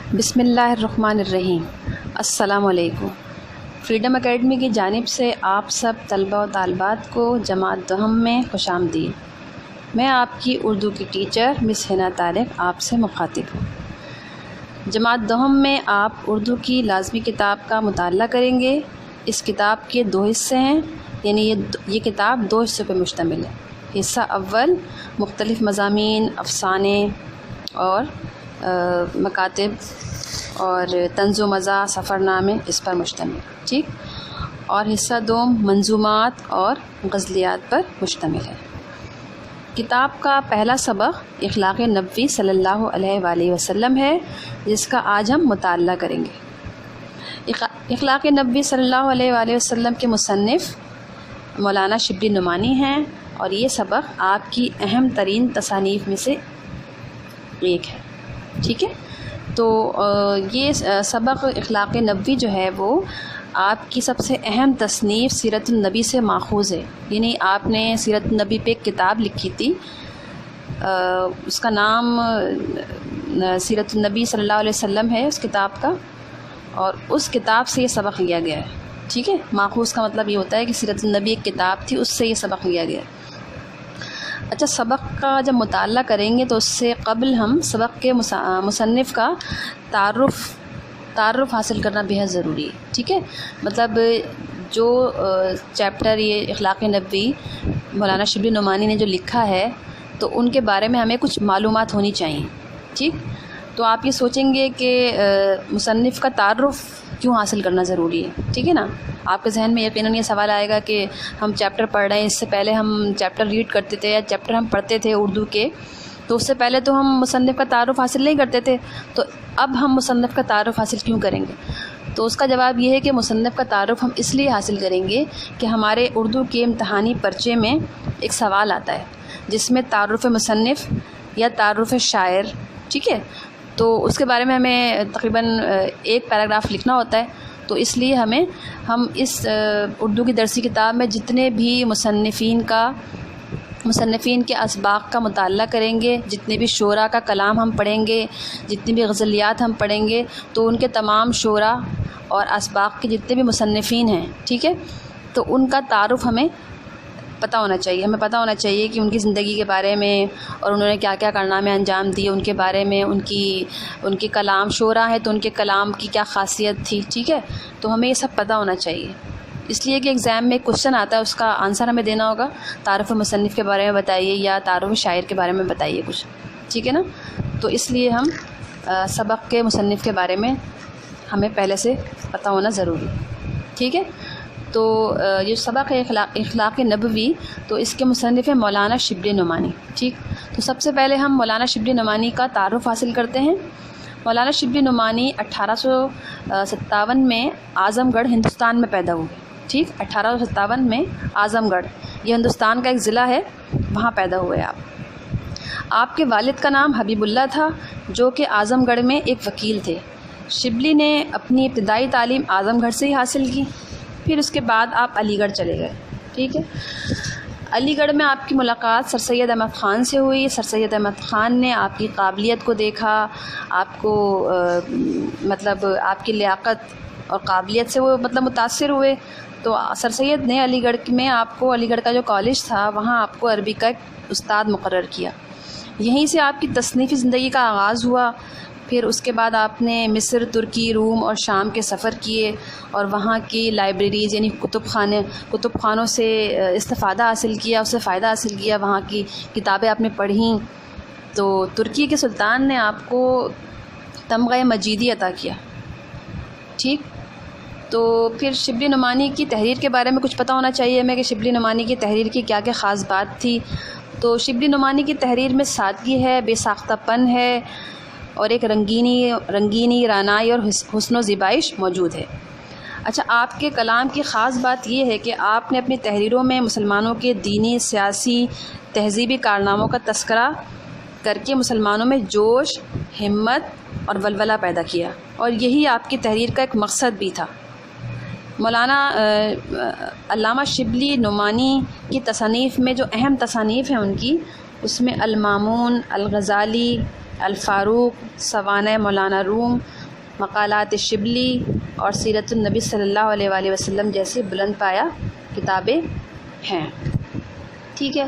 بسم اللہ الرحمن الرحیم۔ السلام علیکم۔ فریڈم اکیڈمی کی جانب سے آپ سب طلبہ و طالبات کو جماعت دوم میں خوش آمدید۔ میں آپ کی اردو کی ٹیچر مس حنا طارق آپ سے مخاطب ہوں۔ جماعت دوم میں آپ اردو کی لازمی کتاب کا مطالعہ کریں گے۔ اس کتاب کے 2 حصے ہیں، یعنی یہ کتاب 2 حصوں پہ مشتمل ہے۔ حصہ اول مختلف مضامین، افسانے اور مکاتب اور طنز و مزاح، سفر نامے اس پر مشتمل، ٹھیک۔ اور حصہ دوم منظومات اور غزلیات پر مشتمل ہے۔ کتاب کا پہلا سبق اخلاق نبوی صلی اللہ علیہ وآلہ وسلم ہے، جس کا آج ہم مطالعہ کریں گے۔ اخلاق نبوی صلی اللہ علیہ وآلہ وسلم کے مصنف مولانا شبلی نعمانی ہیں، اور یہ سبق آپ کی اہم ترین تصانیف میں سے ایک ہے، ٹھیک ہے۔ تو یہ سبق اخلاق نبوی جو ہے وہ آپ کی سب سے اہم تصنیف سیرت النبی سے ماخوذ ہے، یعنی آپ نے سیرت النبی پہ ایک کتاب لکھی تھی، اس کا نام سیرت النبی صلی اللہ علیہ وسلم ہے اس کتاب کا، اور اس کتاب سے یہ سبق لیا گیا ہے، ٹھیک ہے۔ ماخوذ کا مطلب یہ ہوتا ہے کہ سیرت النبی ایک کتاب تھی، اس سے یہ سبق لیا گیا ہے۔ اچھا، سبق کا جب مطالعہ کریں گے تو اس سے قبل ہم سبق کے مصنف کا تعارف حاصل کرنا بہت ضروری ہے، ٹھیک ہے۔ مطلب جو چیپٹر یہ اخلاق نبوی مولانا شبلی نعمانی نے جو لکھا ہے، تو ان کے بارے میں ہمیں کچھ معلومات ہونی چاہیے، ٹھیک۔ تو آپ یہ سوچیں گے کہ مصنف کا تعارف کیوں حاصل کرنا ضروری ہے، ٹھیک ہے نا۔ آپ کے ذہن میں یقیناً یہ سوال آئے گا کہ ہم چیپٹر پڑھ رہے ہیں، اس سے پہلے ہم چیپٹر ریڈ کرتے تھے یا چیپٹر ہم پڑھتے تھے اردو کے، تو اس سے پہلے تو ہم مصنف کا تعارف حاصل نہیں کرتے تھے، تو اب ہم مصنف کا تعارف حاصل کیوں کریں گے؟ تو اس کا جواب یہ ہے کہ مصنف کا تعارف ہم اس لیے حاصل کریں گے کہ ہمارے اردو کے امتحانی پرچے میں ایک سوال آتا ہے جس میں تعارف مصنف یا تعارف شاعر، ٹھیک ہے، تو اس کے بارے میں ہمیں تقریباً 1 پیراگراف لکھنا ہوتا ہے۔ تو اس لیے ہم اس اردو کی درسی کتاب میں جتنے بھی مصنفین کے اسباق کا مطالعہ کریں گے، جتنے بھی شعراء کا کلام ہم پڑھیں گے، جتنی بھی غزلیات ہم پڑھیں گے، تو ان کے تمام شعراء اور اسباق کے جتنے بھی مصنفین ہیں، ٹھیک ہے، تو ان کا تعارف ہمیں پتہ ہونا چاہیے کہ ان کی زندگی کے بارے میں اور انہوں نے کیا کیا کارنامے انجام دیے، ان کے بارے میں، ان کے کلام شعراء ہیں تو ان کے کلام کی کیا خاصیت تھی، ٹھیک ہے۔ تو ہمیں یہ سب پتہ ہونا چاہیے، اس لیے کہ ایگزام میں کوشچن آتا ہے، اس کا آنسر ہمیں دینا ہوگا، تعارف مصنف کے بارے میں بتائیے یا تعارف شاعر کے بارے میں بتائیے کچھ، ٹھیک ہے نا۔ تو اس لیے ہم سبق کے مصنف کے بارے میں ہمیں پہلے سے پتہ ہونا ضروری ہے، ٹھیک ہے۔ تو یہ سبق ہے اخلاق نبوی، تو اس کے مصنف ہے مولانا شبلی نعمانی، ٹھیک۔ تو سب سے پہلے ہم مولانا شبلی نعمانی کا تعارف حاصل کرتے ہیں۔ مولانا شبلی نعمانی 1857 میں اعظم گڑھ ہندوستان میں پیدا ہوئے، ٹھیک۔ 1857 میں اعظم گڑھ، یہ ہندوستان کا ایک ضلع ہے، وہاں پیدا ہوئے آپ کے والد کا نام حبیب اللہ تھا، جو کہ اعظم گڑھ میں ایک وکیل تھے۔ شبلی نے اپنی ابتدائی تعلیم اعظم گڑھ سے ہی حاصل کی، پھر اس کے بعد آپ علی گڑھ چلے گئے، ٹھیک ہے۔ علی گڑھ میں آپ کی ملاقات سر سید احمد خان سے ہوئی۔ سر سید احمد خان نے آپ کی قابلیت کو دیکھا، آپ کو مطلب آپ کی لیاقت اور قابلیت سے وہ متاثر ہوئے، تو سر سید نے علی گڑھ میں آپ کو، علی گڑھ کا جو کالج تھا وہاں آپ کو عربی کا ایک استاد مقرر کیا۔ یہیں سے آپ کی تصنیفی زندگی کا آغاز ہوا۔ پھر اس کے بعد آپ نے مصر، ترکی، روم اور شام کے سفر کیے، اور وہاں کی لائبریریز یعنی کتب خانوں سے استفادہ حاصل کیا، اس سے فائدہ حاصل کیا، وہاں کی کتابیں آپ نے پڑھیں۔ تو ترکی کے سلطان نے آپ کو تمغہ مجیدی عطا کیا، ٹھیک۔ تو پھر شبلی نعمانی کی تحریر کے بارے میں کچھ پتہ ہونا چاہیے ہمیں کہ شبلی نعمانی کی تحریر کی کیا کیا خاص بات تھی۔ تو شبلی نعمانی کی تحریر میں سادگی ہے، بے ساختہ پن ہے، اور ایک رنگینی رعنائی اور حسن و زیبائش موجود ہے۔ اچھا، آپ کے کلام کی خاص بات یہ ہے کہ آپ نے اپنی تحریروں میں مسلمانوں کے دینی، سیاسی، تہذیبی کارناموں کا تذکرہ کر کے مسلمانوں میں جوش، ہمت اور ولولہ پیدا کیا، اور یہی آپ کی تحریر کا ایک مقصد بھی تھا۔ مولانا علامہ شبلی نعمانی کی تصانیف میں جو اہم تصانیف ہیں ان کی، اس میں المامون، الغزالی، الفاروق، سوانح مولانا روم، مقالات شبلی اور سیرت النبی صلی اللہ علیہ وآلہ وسلم جیسی بلند پایہ کتابیں ہیں۔ ٹھیک ہے،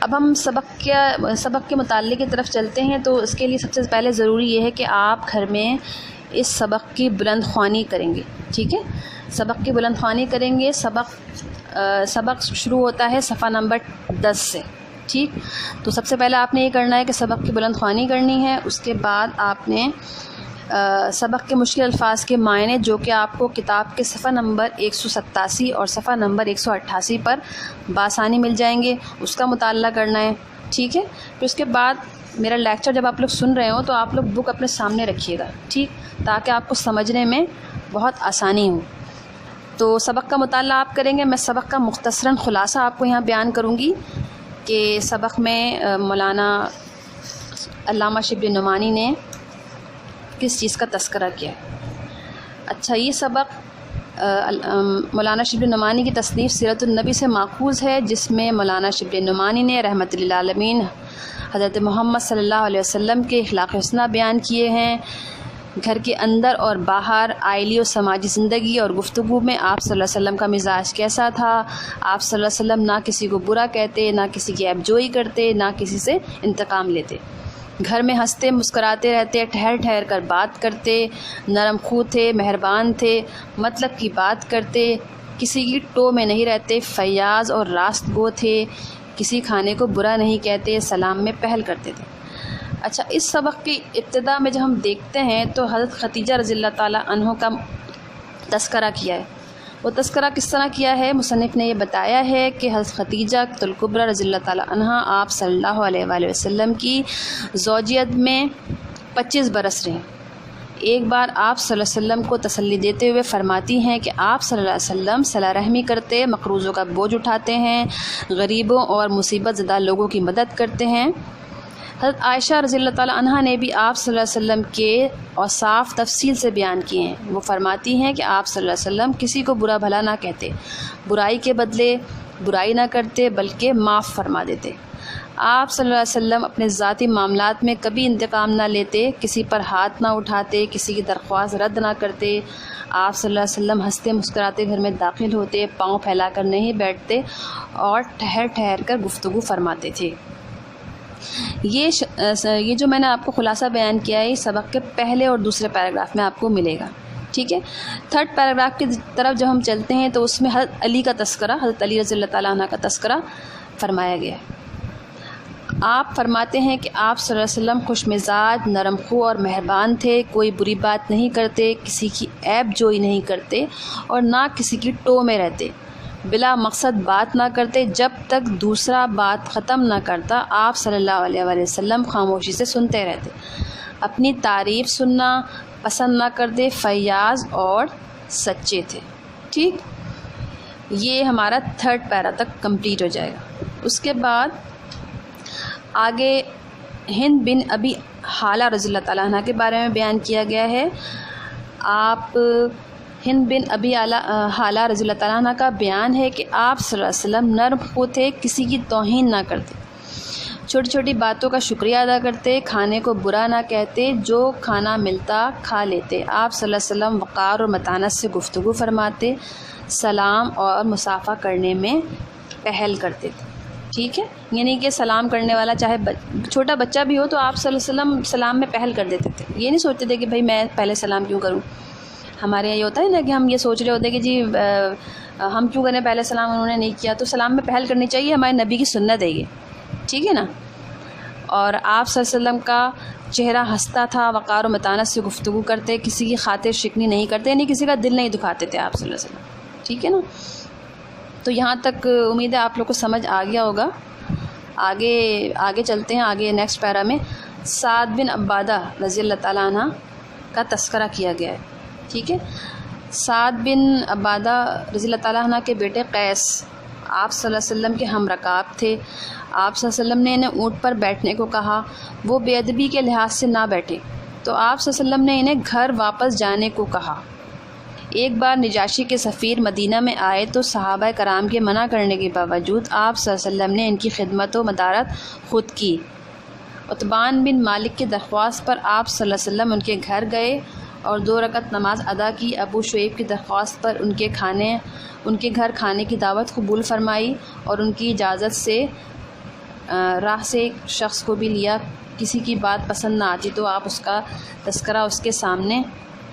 اب ہم سبق کے متعلق کی طرف چلتے ہیں۔ تو اس کے لیے سب سے پہلے ضروری یہ ہے کہ آپ گھر میں اس سبق کی بلند خوانی کریں گے۔ ٹھیک ہے، سبق کی بلند خوانی کریں گے۔ سبق شروع ہوتا ہے صفحہ نمبر 10 سے۔ ٹھیک، تو سب سے پہلے آپ نے یہ کرنا ہے کہ سبق کی بلند خوانی کرنی ہے۔ اس کے بعد آپ نے سبق کے مشکل الفاظ کے معنی جو کہ آپ کو کتاب کے صفحہ نمبر 187 اور صفحہ نمبر 188 پر بآسانی مل جائیں گے، اس کا مطالعہ کرنا ہے۔ ٹھیک ہے، پھر اس کے بعد میرا لیکچر جب آپ لوگ سن رہے ہوں تو آپ لوگ بک اپنے سامنے رکھیے گا، ٹھیک، تاکہ آپ کو سمجھنے میں بہت آسانی ہو۔ تو سبق کا مطالعہ آپ کریں گے۔ میں سبق کا مختصراً خلاصہ آپ کو یہاں بیان کروں گی کہ سبق میں مولانا علامہ شبلی نعمانی نے کس چیز کا تذکرہ کیا ہے۔ اچھا، یہ سبق مولانا شبلی نعمانی کی تصنیف سیرت النبی سے ماخوذ ہے، جس میں مولانا شبلی نعمانی نے رحمۃ للعالمین حضرت محمد صلی اللہ علیہ وسلم کے اخلاق حسنہ بیان کیے ہیں۔ گھر کے اندر اور باہر، عائلی اور سماجی زندگی اور گفتگو میں آپ صلی اللہ علیہ وسلم کا مزاج کیسا تھا۔ آپ صلی اللہ علیہ وسلم نہ کسی کو برا کہتے، نہ کسی کی عیب جوئی کرتے، نہ کسی سے انتقام لیتے۔ گھر میں ہنستے مسکراتے رہتے، ٹھہر ٹھہر کر بات کرتے، نرم خو تھے، مہربان تھے، مطلب کی بات کرتے، کسی کی ٹو میں نہیں رہتے، فیاض اور راست گو تھے، کسی کھانے کو برا نہیں کہتے، سلام میں پہل کرتے تھے۔ اچھا، اس سبق کی ابتدا میں جب ہم دیکھتے ہیں تو حضرت خدیجہ رضی اللہ تعالیٰ عنہ کا تذکرہ کیا ہے۔ وہ تذکرہ کس طرح کیا ہے؟ مصنف نے یہ بتایا ہے کہ حضرت خدیجہ الکبریٰ رضی اللہ تعالیٰ عنہ آپ صلی اللہ علیہ وآلہ وسلم کی زوجیت میں 25 برس رہیں۔ ایک بار آپ صلی اللہ علیہ وسلم کو تسلی دیتے ہوئے فرماتی ہیں کہ آپ صلی اللہ علیہ وسلم صلہ رحمی کرتے، مقروضوں کا بوجھ اٹھاتے ہیں، غریبوں اور مصیبت زدہ لوگوں کی مدد کرتے ہیں۔ حضرت عائشہ رضی اللہ تعالیٰ عنہا نے بھی آپ صلی اللہ علیہ وسلم کے اوصاف تفصیل سے بیان کیے ہیں۔ وہ فرماتی ہیں کہ آپ صلی اللہ علیہ وسلم کسی کو برا بھلا نہ کہتے، برائی کے بدلے برائی نہ کرتے بلکہ معاف فرما دیتے۔ آپ صلی اللہ علیہ وسلم اپنے ذاتی معاملات میں کبھی انتقام نہ لیتے، کسی پر ہاتھ نہ اٹھاتے، کسی کی درخواست رد نہ کرتے۔ آپ صلی اللہ علیہ وسلم ہنستے مسکراتے گھر میں داخل ہوتے، پاؤں پھیلا کر نہیں بیٹھتے اور ٹھہر ٹھہر کر گفتگو فرماتے تھے۔ یہ جو میں نے آپ کو خلاصہ بیان کیا ہے، یہ سبق کے پہلے اور دوسرے پیراگراف میں آپ کو ملے گا، ٹھیک ہے۔ تھرڈ پیراگراف کی طرف جب ہم چلتے ہیں تو اس میں حضرت علی کا تذکرہ، حضرت علی رضی اللہ تعالیٰ عنہ کا تذکرہ فرمایا گیا ہے۔ آپ فرماتے ہیں کہ آپ صلی اللہ علیہ وسلم خوش مزاج، نرم خو اور مہربان تھے، کوئی بری بات نہیں کرتے، کسی کی عیب جوئی نہیں کرتے اور نہ کسی کی ٹو میں رہتے، بلا مقصد بات نہ کرتے، جب تک دوسرا بات ختم نہ کرتا آپ صلی اللہ علیہ وآلہ وسلم خاموشی سے سنتے رہتے، اپنی تعریف سننا پسند نہ کرتے، فیاض اور سچے تھے، ٹھیک۔ یہ ہمارا تھرڈ پیرا تک کمپلیٹ ہو جائے گا۔ اس کے بعد آگے ہند بن ابی حالہ رضی اللہ تعالیٰ عنہ کے بارے میں بیان کیا گیا ہے۔ آپ ہند بن ابی حالہ رضی اللہ تعالیٰ عنہ کا بیان ہے کہ آپ صلی اللہ علیہ وسلم نرم خو تھے، کسی کی توہین نہ کرتے، چھوٹی چھوٹی باتوں کا شکریہ ادا کرتے، کھانے کو برا نہ کہتے، جو کھانا ملتا کھا لیتے۔ آپ صلی اللہ علیہ وسلم وقار اور متانت سے گفتگو فرماتے، سلام اور مصافحہ کرنے میں پہل کرتے تھے، ٹھیک ہے۔ یعنی کہ سلام کرنے والا چاہے چھوٹا بچہ بھی ہو تو آپ صلی اللہ علیہ وسلم سلام میں پہل کر دیتے تھے۔ یہ نہیں سوچتے تھے کہ بھائی میں پہلے سلام کیوں کروں۔ ہمارے یہاں یہ ہوتا ہے نا کہ ہم یہ سوچ رہے ہوتے ہیں کہ جی ہم کیوں کریں، پہلے سلام انہوں نے نہیں کیا، تو سلام میں پہل کرنی چاہیے، ہمارے نبی کی سنت ہے یہ، ٹھیک ہے نا۔ اور آپ صلی اللہ علیہ وسلم کا چہرہ ہنستا تھا، وقار و متانت سے گفتگو کرتے، کسی کی خاطر شکنی نہیں کرتے، یعنی کسی کا دل نہیں دکھاتے تھے آپ صلی اللہ علیہ وسلم، ٹھیک ہے نا۔ تو یہاں تک امید ہے آپ لوگ کو سمجھ آ گیا ہوگا۔ آگے چلتے ہیں، آگے نیکسٹ پیرا میں سعد بن عبادہ رضی اللہ تعالیٰ عنہ کا تذکرہ کیا گیا ہے، ٹھیک ہے۔ سعد بن عبادہ رضی اللہ تعالیٰ عنہ کے بیٹے قیس آپ صلی اللہ علیہ وسلم کے ہم رکاب تھے۔ آپ صلی اللہ علیہ وسلم نے انہیں اونٹ پر بیٹھنے کو کہا، وہ بے ادبی کے لحاظ سے نہ بیٹھے تو آپ صلی اللہ علیہ وسلم نے انہیں گھر واپس جانے کو کہا۔ ایک بار نجاشی کے سفیر مدینہ میں آئے تو صحابہ کرام کے منع کرنے کے باوجود آپ صلی اللہ علیہ وسلم نے ان کی خدمت و مدارت خود کی عتبان بن مالک کی درخواست پر آپ صلی اللہ علیہ وسلم ان کے گھر گئے اور 2 رکعت نماز ادا کی۔ ابو شعیب کی درخواست پر ان کے گھر کھانے کی دعوت قبول فرمائی اور ان کی اجازت سے راہ سے ایک شخص کو بھی لیا۔ کسی کی بات پسند نہ آتی تو آپ اس کا تذکرہ اس کے سامنے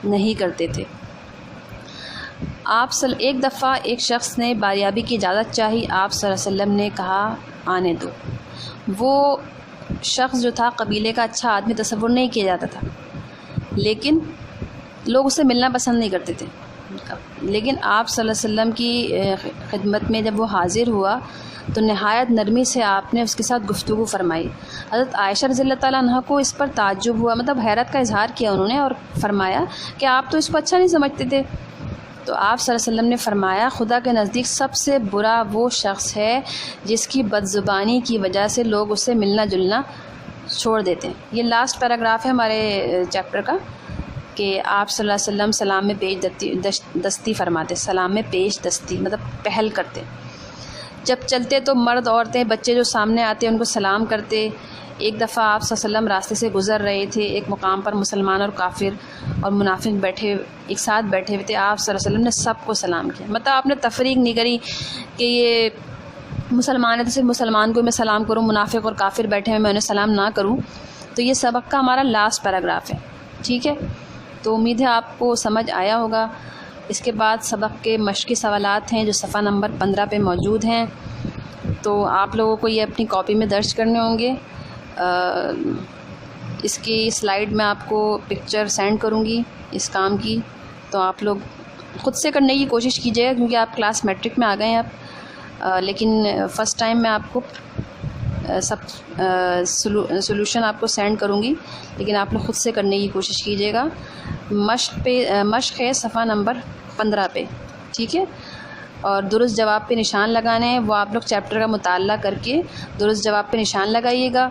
نہیں کرتے تھے۔ ایک دفعہ ایک شخص نے باریابی کی اجازت چاہی، آپ صلی اللہ علیہ وسلم نے کہا آنے دو۔ وہ شخص جو تھا قبیلے کا اچھا آدمی تصور نہیں کیا جاتا تھا، لیکن لوگ اسے ملنا پسند نہیں کرتے تھے، لیکن آپ صلی اللہ علیہ وسلم کی خدمت میں جب وہ حاضر ہوا تو نہایت نرمی سے آپ نے اس کے ساتھ گفتگو فرمائی۔ حضرت عائشہ رضی اللہ تعالیٰ عنہ کو اس پر تعجب ہوا، مطلب حیرت کا اظہار کیا انہوں نے اور فرمایا کہ آپ تو اس کو اچھا نہیں سمجھتے تھے۔ تو آپ صلی اللہ علیہ وسلم نے فرمایا خدا کے نزدیک سب سے برا وہ شخص ہے جس کی بد زبانی کی وجہ سے لوگ اسے ملنا جلنا چھوڑ دیتے ہیں۔ یہ لاسٹ پیراگراف ہے ہمارے چیپٹر کا کہ آپ صلی اللہ علیہ وسلم سلام میں پیش دستی فرماتے، سلام میں پیش دستی مطلب پہل کرتے۔ جب چلتے تو مرد عورتیں بچے جو سامنے آتے ان کو سلام کرتے۔ ایک دفعہ آپ صلی اللہ علیہ وسلم راستے سے گزر رہے تھے، ایک مقام پر مسلمان اور کافر اور منافق ایک ساتھ بیٹھے ہوئے تھے، آپ صلی اللہ علیہ وسلم نے سب کو سلام کیا۔ مطلب آپ نے تفریق نہیں کری کہ یہ مسلمان ہے تو صرف مسلمان کو میں سلام کروں، منافق اور کافر بیٹھے ہوئے میں انہیں سلام نہ کروں۔ تو یہ سبق کا ہمارا لاسٹ پیراگراف ہے، ٹھیک ہے؟ تو امید ہے آپ کو سمجھ آیا ہوگا۔ اس کے بعد سبق کے مشقی سوالات ہیں جو صفحہ نمبر 15 پہ موجود ہیں، تو آپ لوگوں کو یہ اپنی کاپی میں درج کرنے ہوں گے۔ اس کی سلائیڈ میں آپ کو پکچر سینڈ کروں گی اس کام کی، تو آپ لوگ خود سے کرنے کی کوشش کیجیے گا کیونکہ آپ کلاس میٹرک میں آ گئے ہیں اب، لیکن فرسٹ ٹائم میں آپ کو سب سولوشن آپ کو سینڈ کروں گی، لیکن آپ لوگ خود سے کرنے کی کوشش کیجیے گا۔ مشق ہے صفحہ نمبر 15 پہ، ٹھیک ہے؟ اور درست جواب پہ نشان لگانے ہیں، وہ آپ لوگ چیپٹر کا مطالعہ کر کے درست جواب پہ نشان لگائیے گا۔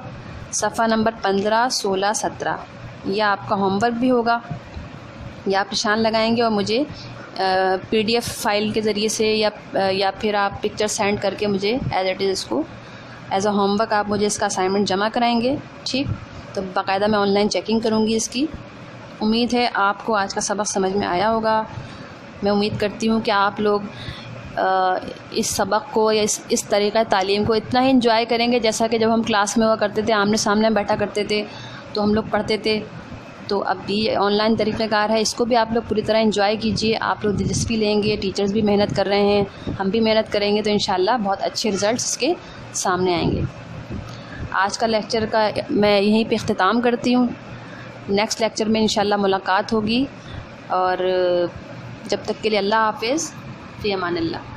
صفحہ نمبر 15، 16، 17 یہ آپ کا ہوم ورک بھی ہوگا، یا آپ نشان لگائیں گے اور مجھے PDF فائل کے ذریعے سے یا پھر آپ پکچر سینڈ کر کے مجھے ایز اٹ از اس کو ایز اے ہوم ورک آپ مجھے اس کا اسائنمنٹ جمع کرائیں گے، ٹھیک؟ تو باقاعدہ میں آن لائن چیکنگ کروں گی اس کی۔ امید ہے آپ کو آج کا سبق سمجھ میں آیا ہوگا۔ میں امید کرتی ہوں کہ آپ لوگ اس سبق کو یا اس طریقہ تعلیم کو اتنا ہی انجوائے کریں گے جیسا کہ جب ہم کلاس میں ہوا کرتے تھے، آمنے سامنے بیٹھا کرتے تھے تو ہم لوگ پڑھتے تھے۔ تو اب بھی آن لائن طریقہ کار ہے، اس کو بھی آپ لوگ پوری طرح انجوائے کیجیے۔ آپ لوگ دلچسپی لیں گے، ٹیچرز بھی محنت کر رہے ہیں، ہم بھی محنت کریں گے، تو انشاءاللہ بہت اچھے رزلٹس اس کے سامنے آئیں گے۔ آج کا لیکچر کا میں یہیں پہ اختتام کرتی ہوں۔ نیکسٹ لیکچر میں انشاءاللہ ملاقات ہوگی، اور جب تک کے لیے اللہ حافظ، فی امان اللہ۔